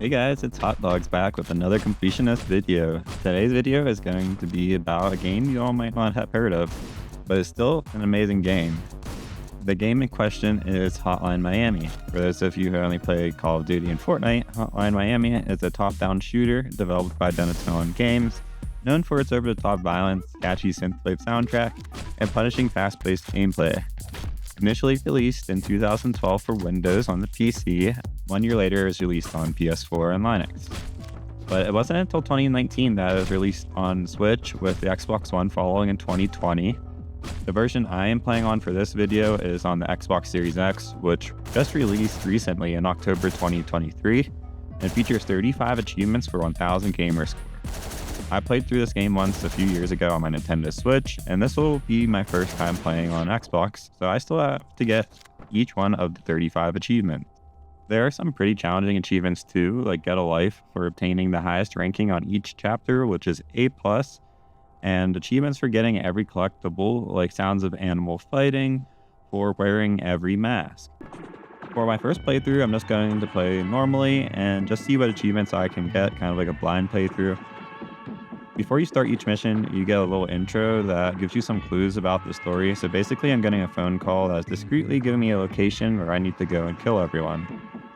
Hey guys, it's Hot Dogs back with another completionist video. Today's video is going to be about a game you all might not have heard of, but it's still an amazing game. The game in question is Hotline Miami. For those of you who only play Call of Duty and Fortnite, Hotline Miami is a top-down shooter developed by Donatello Games, known for its over-the-top violence, catchy synthwave soundtrack, and punishing fast-paced gameplay. Initially released in 2012 for Windows on the PC, 1 year later it was released on PS4 and Linux. But it wasn't until 2019 that it was released on Switch, with the Xbox One following in 2020. The version I am playing on for this video is on the Xbox Series X, which just released recently in October 2023, and features 35 achievements for 1,000 gamer score. I played through this game once a few years ago on my Nintendo Switch, and this will be my first time playing on Xbox, so I still have to get each one of the 35 achievements. There are some pretty challenging achievements too, like Get a Life for obtaining the highest ranking on each chapter, which is A+, and achievements for getting every collectible, like Sounds of Animal Fighting, for wearing every mask. For my first playthrough, I'm just going to play normally and just see what achievements I can get, kind of like a blind playthrough. Before you start each mission, you get a little intro that gives you some clues about the story. So basically, I'm getting a phone call that's discreetly giving me a location where I need to go and kill everyone.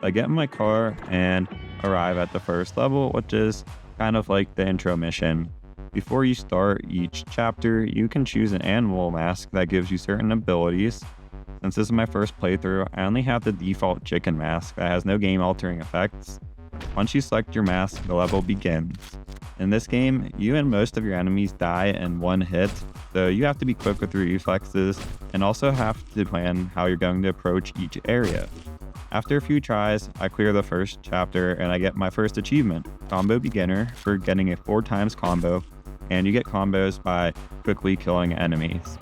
I get in my car and arrive at the first level, which is kind of like the intro mission. Before you start each chapter, you can choose an animal mask that gives you certain abilities. Since this is my first playthrough, I only have the default chicken mask that has no game-altering effects. Once you select your mask, the level begins. In this game, you and most of your enemies die in one hit, so you have to be quick with your reflexes and also have to plan how you're going to approach each area. After a few tries, I clear the first chapter and I get my first achievement, Combo Beginner, for getting a 4x combo, and you get combos by quickly killing enemies.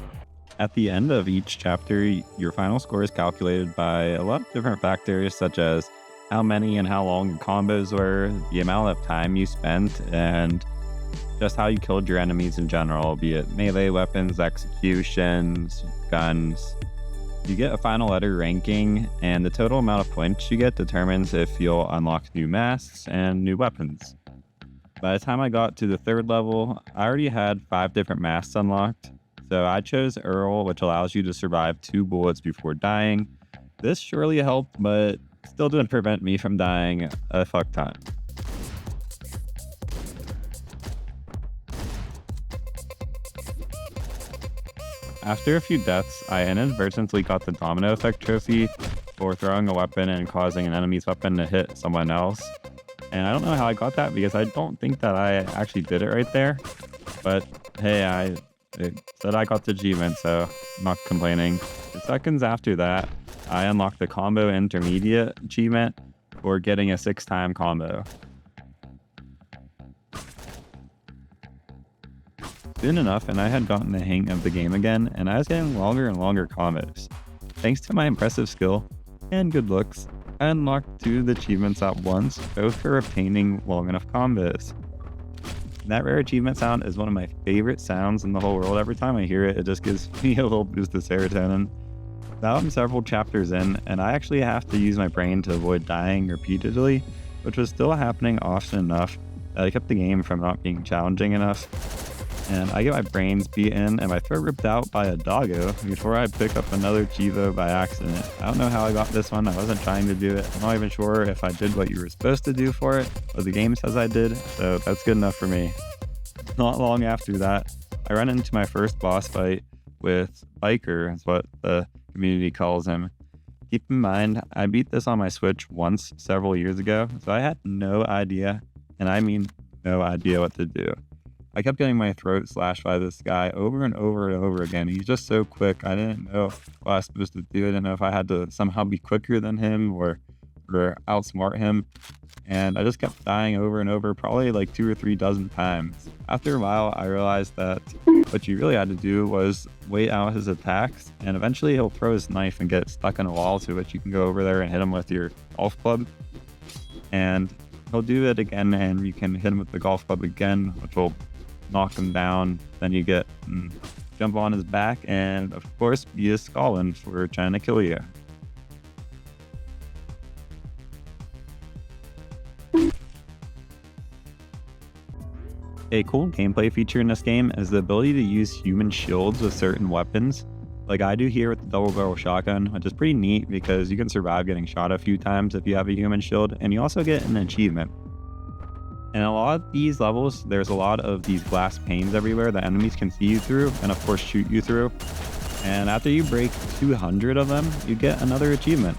At the end of each chapter, your final score is calculated by a lot of different factors, such as how many and how long your combos were, the amount of time you spent, and just how you killed your enemies in general, be it melee weapons, executions, guns. You get a final letter ranking, and the total amount of points you get determines if you'll unlock new masks and new weapons. By the time I got to the third level, I already had 5 different masks unlocked, so I chose Earl, which allows you to survive 2 bullets before dying. This surely helped, but still didn't prevent me from dying a fuck ton. After a few deaths, I inadvertently got the domino effect trophy for throwing a weapon and causing an enemy's weapon to hit someone else. And I don't know how I got that because I don't think that I actually did it right there. But hey, it said I got the achievement, so I'm not complaining. The seconds after that, I unlocked the Combo Intermediate achievement for getting a 6-time combo. Soon enough, and I had gotten the hang of the game again, and I was getting longer and longer combos. Thanks to my impressive skill and good looks, I unlocked 2 of the achievements at once, both for obtaining long enough combos. That rare achievement sound is one of my favorite sounds in the whole world. Every time I hear it, it just gives me a little boost of serotonin. Now I'm several chapters in, and I actually have to use my brain to avoid dying repeatedly, which was still happening often enough that I kept the game from not being challenging enough. And I get my brains beaten and my throat ripped out by a doggo before I pick up another Chivo by accident. I don't know how I got this one. I wasn't trying to do it. I'm not even sure if I did what you were supposed to do for it, but the game says I did, so that's good enough for me. Not long after that, I run into my first boss fight with Biker, is what the community calls him. Keep in mind, I beat this on my Switch once several years ago, so I had no idea, and I mean no idea what to do. I kept getting my throat slashed by this guy over and over and over again. He's just so quick. I didn't know what I was supposed to do. I didn't know if I had to somehow be quicker than him or outsmart him. And I just kept dying over and over, probably like 2 or 3 dozen times. After a while, I realized that what you really had to do was wait out his attacks, and eventually he'll throw his knife and get stuck in a wall, to which you can go over there and hit him with your golf club. And he'll do it again, and you can hit him with the golf club again, which will knock him down. Then you get jump on his back and, of course, be a Scotland for trying to kill you. A cool gameplay feature in this game is the ability to use human shields with certain weapons, like I do here with the double barrel shotgun, which is pretty neat because you can survive getting shot a few times if you have a human shield, and you also get an achievement. In a lot of these levels, there's a lot of these glass panes everywhere that enemies can see you through and of course shoot you through. And after you break 200 of them, you get another achievement.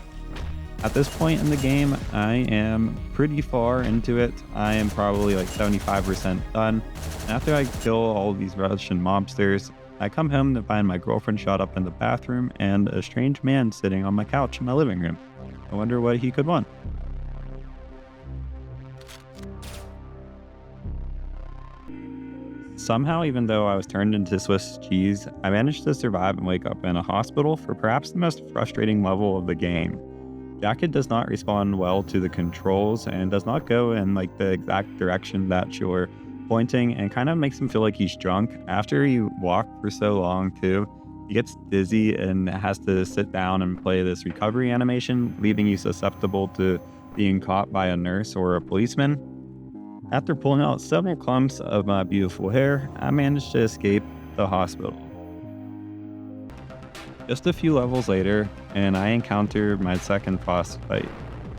At this point in the game, I am pretty far into it. I am probably like 75% done. And after I kill all these Russian mobsters, I come home to find my girlfriend shot up in the bathroom and a strange man sitting on my couch in my living room. I wonder what he could want. Somehow, even though I was turned into Swiss cheese, I managed to survive and wake up in a hospital for perhaps the most frustrating level of the game. Jacket does not respond well to the controls and does not go in like the exact direction that you're pointing, and kind of makes him feel like he's drunk. After you walk for so long too, he gets dizzy and has to sit down and play this recovery animation, leaving you susceptible to being caught by a nurse or a policeman. After pulling out several clumps of my beautiful hair, I managed to escape the hospital. Just a few levels later, and I encounter my second boss fight.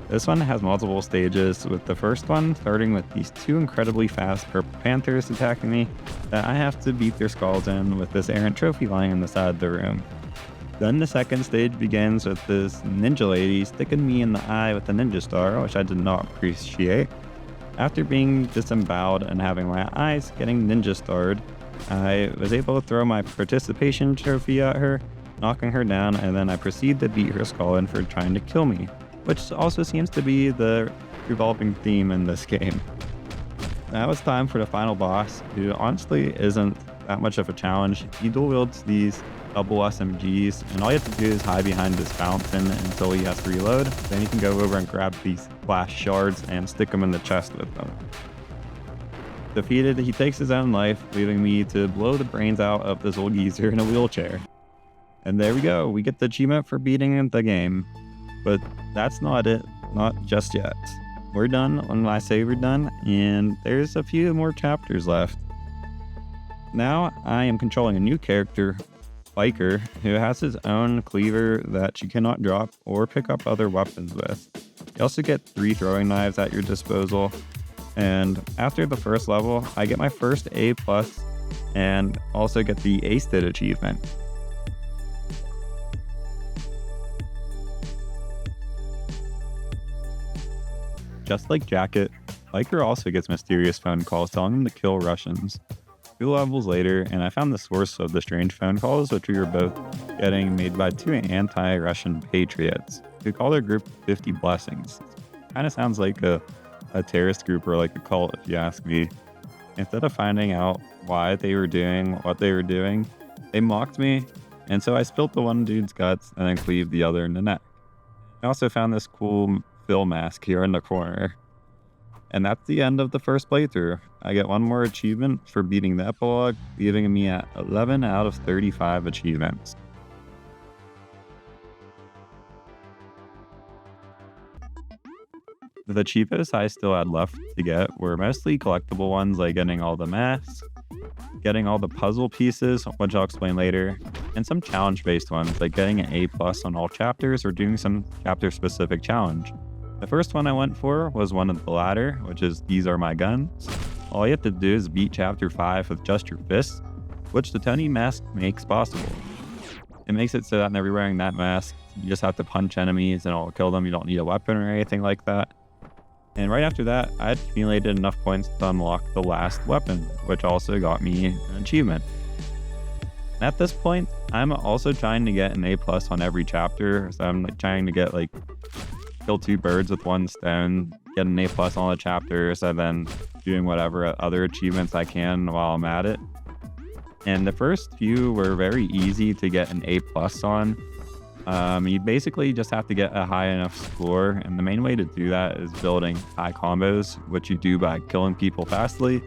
This one has multiple stages, with the first one starting with these two incredibly fast purple panthers attacking me that I have to beat their skulls in with this errant trophy lying on the side of the room. Then the second stage begins with this ninja lady sticking me in the eye with a ninja star, which I did not appreciate. After being disemboweled and having my eyes getting ninja starred, I was able to throw my participation trophy at her, knocking her down, and then I proceed to beat her skull in for trying to kill me, which also seems to be the revolving theme in this game. Now it's time for the final boss, who honestly isn't that much of a challenge. He dual wields these double SMGs, and all you have to do is hide behind this fountain until he has to reload. Then you can go over and grab these glass shards and stick them in the chest with them. Defeated, he takes his own life, leaving me to blow the brains out of this old geezer in a wheelchair. And there we go, we get the achievement for beating the game. But that's not it, not just yet. We're done when I say we're done, and there's a few more chapters left. Now I am controlling a new character, Biker, who has his own cleaver that you cannot drop or pick up other weapons with. You also get 3 throwing knives at your disposal, and after the first level, I get my first A+, and also get the Aced It achievement. Just like Jacket, Biker also gets mysterious phone calls telling him to kill Russians. 2 levels later, and I found the source of the strange phone calls, which we were both getting made by 2 anti-Russian patriots who call their group 50 Blessings. Kind of sounds like a terrorist group or like a cult, if you ask me. Instead of finding out why they were doing what they were doing, they mocked me, and so I spilt the one dude's guts and then cleaved the other in the neck. I also found this cool Phil mask here in the corner. And that's the end of the first playthrough. I get one more achievement for beating the epilogue, leaving me at 11 out of 35 achievements. The cheapest I still had left to get were mostly collectible ones like getting all the masks, getting all the puzzle pieces, which I'll explain later, and some challenge-based ones like getting an A+ on all chapters or doing some chapter-specific challenge. The first one I went for was one of the latter, which is These Are My Guns. All you have to do is beat Chapter 5 with just your fists, which the Tony mask makes possible. It makes it so that whenever you're wearing that mask, you just have to punch enemies and it'll kill them. You don't need a weapon or anything like that. And right after that, I had accumulated enough points to unlock the last weapon, which also got me an achievement. At this point, I'm also trying to get an A+ on every chapter, so I'm trying to get kill 2 birds with 1 stone, get an A+ on all the chapters, and then doing whatever other achievements I can while I'm at it. And the first few were very easy to get an A+ on. You basically just have to get a high enough score, and the main way to do that is building high combos, which you do by killing people fastly.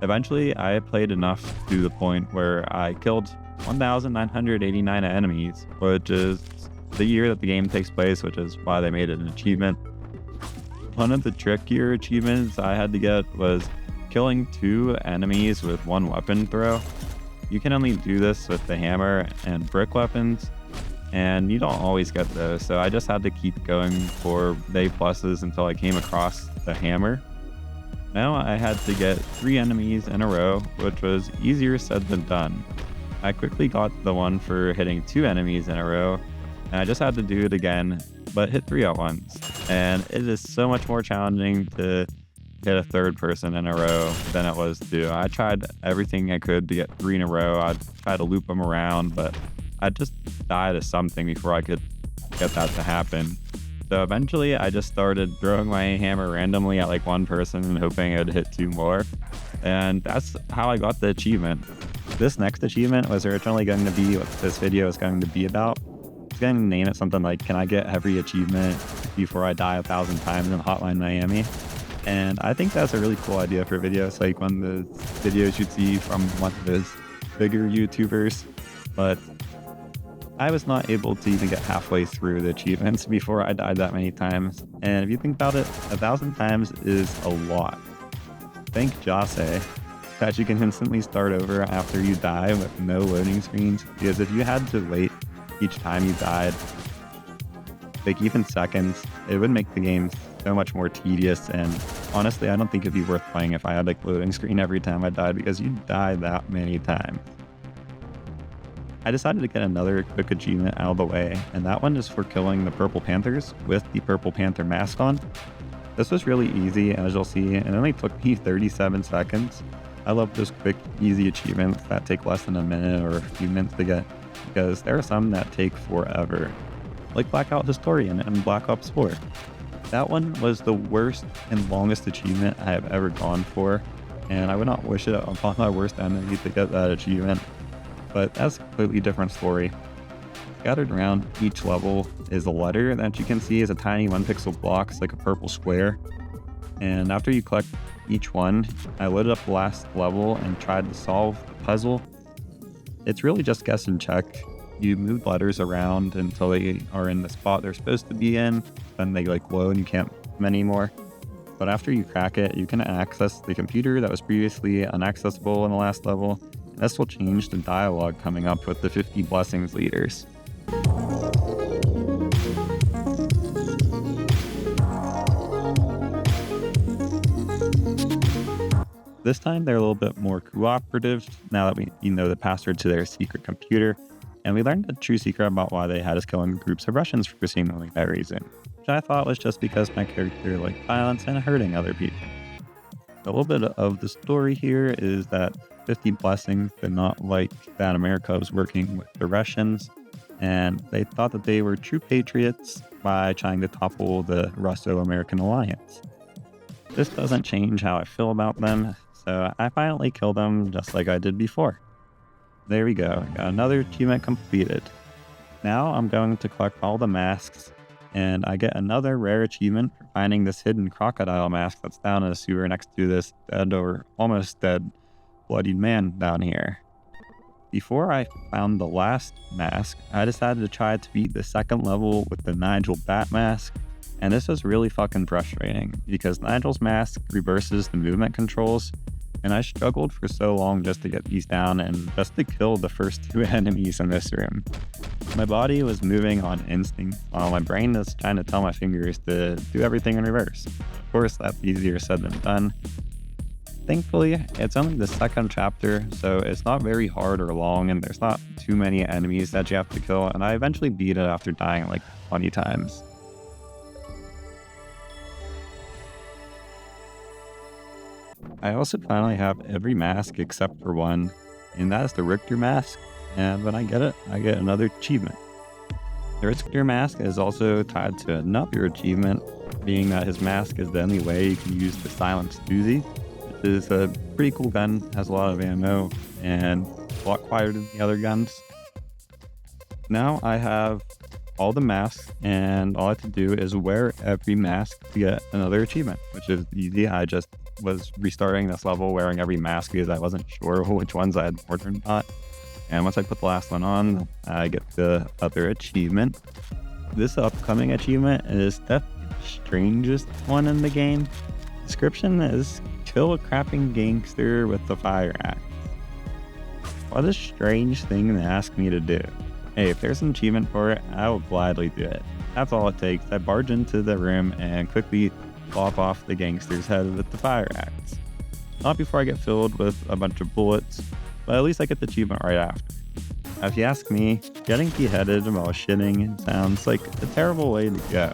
Eventually, I played enough to the point where I killed 1,989 enemies, which is the year that the game takes place, which is why they made it an achievement. One of the trickier achievements I had to get was killing 2 enemies with 1 weapon throw. You can only do this with the hammer and brick weapons, and you don't always get those, so I just had to keep going for A pluses until I came across the hammer. Now I had to get 3 enemies in a row, which was easier said than done. I quickly got the one for hitting 2 enemies in a row, and I just had to do it again, but hit 3 at once. And it is so much more challenging to hit a 3rd person in a row than it was to. I tried everything I could to get 3 in a row. I'd try to loop them around, but I'd just die to something before I could get that to happen. So eventually I just started throwing my hammer randomly at like 1 person and hoping it would hit 2 more. And that's how I got the achievement. This next achievement was originally going to be what this video is going to be about. I was going to name it something like, can I get every achievement before I die 1,000 times in Hotline Miami? And I think that's a really cool idea for videos, like one of the videos you'd see from one of those bigger YouTubers. But I was not able to even get halfway through the achievements before I died that many times. And if you think about it, 1,000 times is a lot. Thank Jase that you can instantly start over after you die with no loading screens, because if you had to wait each time you died, like even seconds, it would make the game so much more tedious. And honestly, I don't think it'd be worth playing if I had like loading screen every time I died, because you die that many times. I decided to get another quick achievement out of the way, and that one is for killing the Purple Panthers with the Purple Panther mask on. This was really easy, as you'll see, and it only took me 37 seconds. I love those quick, easy achievements that take less than a minute or a few minutes to get, because there are some that take forever, like Blackout Historian and Black Ops 4. That one was the worst and longest achievement I have ever gone for, and I would not wish it upon my worst enemy to get that achievement, but that's a completely different story. Scattered around each level is a letter that you can see as a tiny 1-pixel blocks like a purple square, and after you collect each one, I loaded up the last level and tried to solve the puzzle. It's really just guess and check. You move letters around until they are in the spot they're supposed to be in, then they like glow and you can't move them anymore. But after you crack it, you can access the computer that was previously inaccessible in the last level. This will change the dialogue coming up with the 50 blessings leaders. This time they're a little bit more cooperative now that we know the password to their secret computer, and we learned the true secret about why they had us killing groups of Russians for seemingly no reason, which I thought was just because my character liked violence and hurting other people. A little bit of the story here is that 50 Blessings did not like that America was working with the Russians, and they thought that they were true patriots by trying to topple the Russo-American alliance. This doesn't change how I feel about them, so I finally killed them just like I did before. There we go, got another achievement completed. Now I'm going to collect all the masks, and I get another rare achievement for finding this hidden crocodile mask that's down in a sewer next to this dead or almost dead bloodied man down here. Before I found the last mask, I decided to try to beat the second level with the Nigel Bat mask, and this was really fucking frustrating because Nigel's mask reverses the movement controls, and I struggled for so long just to get these down and just to kill the first 2 enemies in this room. My body was moving on instinct while my brain was trying to tell my fingers to do everything in reverse. Of course, that's easier said than done. Thankfully, it's only the second chapter, so it's not very hard or long, and there's not too many enemies that you have to kill, and I eventually beat it after dying like 20 times. I also finally have every mask except for one, and that is the Richter mask, and when I get it, I get another achievement. The Richter mask is also tied to another achievement, being that his mask is the only way you can use the silenced Uzi. It is a pretty cool gun, has a lot of ammo, and a lot quieter than the other guns. Now I have all the masks, and all I have to do is wear every mask to get another achievement, which is easy. I just was restarting this level wearing every mask because I wasn't sure which ones I had ordered or not. And once I put the last one on, I get the other achievement. This upcoming achievement is definitely the strangest one in the game. Description is kill a crapping gangster with the fire axe. What a strange thing to ask me to do. Hey, if there's an achievement for it, I will gladly do it. That's all it takes. I barge into the room and quickly lop off the gangster's head with the fire axe. Not before I get filled with a bunch of bullets, but at least I get the achievement right after. Now, if you ask me, getting beheaded while shitting sounds like a terrible way to go.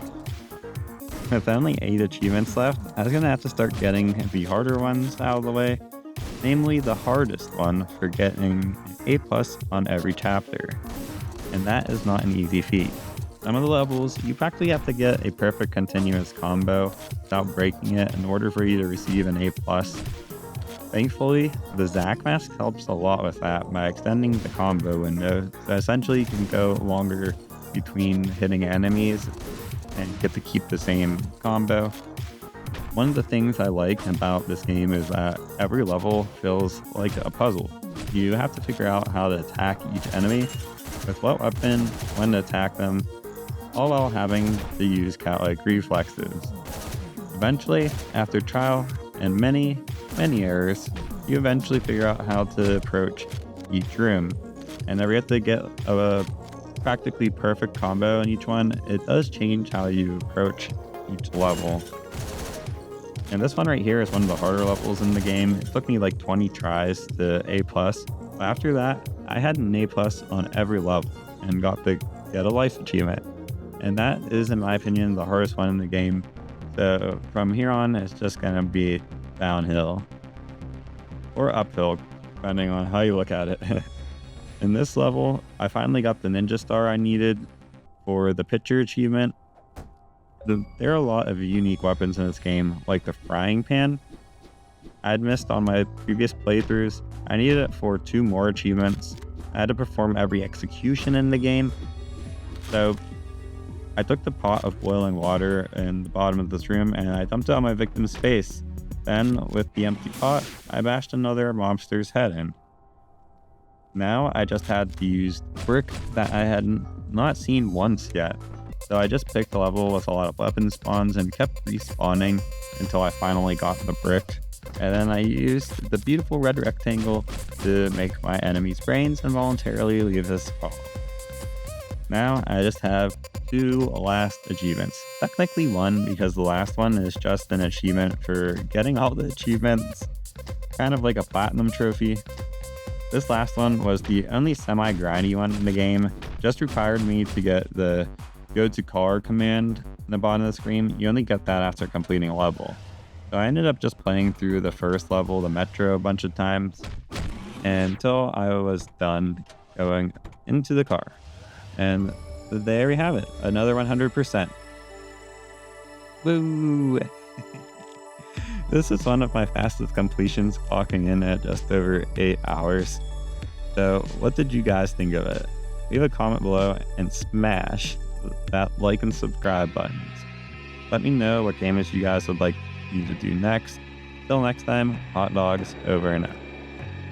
With only 8 achievements left, I was going to have to start getting the harder ones out of the way, namely the hardest one for getting A+ on every chapter. And that is not an easy feat. Some of the levels, you practically have to get a perfect continuous combo without breaking it in order for you to receive an A+. Thankfully, the Zac mask helps a lot with that by extending the combo window, so essentially you can go longer between hitting enemies and get to keep the same combo. One of the things I like about this game is that every level feels like a puzzle. You have to figure out how to attack each enemy, with what weapon, when to attack them, all while having to use cat-like reflexes. Eventually, after trial and many errors, you eventually figure out how to approach each room. And if you have to get a practically perfect combo in each one, it does change how you approach each level. And this one right here is one of the harder levels in the game. It took me like 20 tries to A+. But after that, I had an A+ on every level and got to get a life achievement. And that is, in my opinion, the hardest one in the game. So from here on, it's just going to be downhill or uphill, depending on how you look at it. In this level, I finally got the ninja star I needed for the picture achievement. There are a lot of unique weapons in this game, like the frying pan. I had missed on my previous playthroughs. I needed it for 2 more achievements. I had to perform every execution in the game. So I took the pot of boiling water in the bottom of this room and I dumped it on my victim's face. Then, with the empty pot, I bashed another mobster's head in. Now, I just had to use brick that I had not seen once yet. So I just picked a level with a lot of weapon spawns and kept respawning until I finally got the brick. And then I used the beautiful red rectangle to make my enemy's brains involuntarily leave this spot. Now, I just have 2 last achievements. Technically 1, because the last one is just an achievement for getting all the achievements, kind of like a platinum trophy. This last one was the only semi-grindy one in the game, just required me to get the go to car command in the bottom of the screen. You only get that after completing a level. So I ended up just playing through the first level, the metro, a bunch of times, until I was done going into the car. And there we have it, another 100%. Woo! This is one of my fastest completions, clocking in at just over 8 hours. So what did you guys think of it? Leave a comment below and smash that like and subscribe buttons. Let me know what games you guys would like me to do next. Till next time, hot dogs over and out.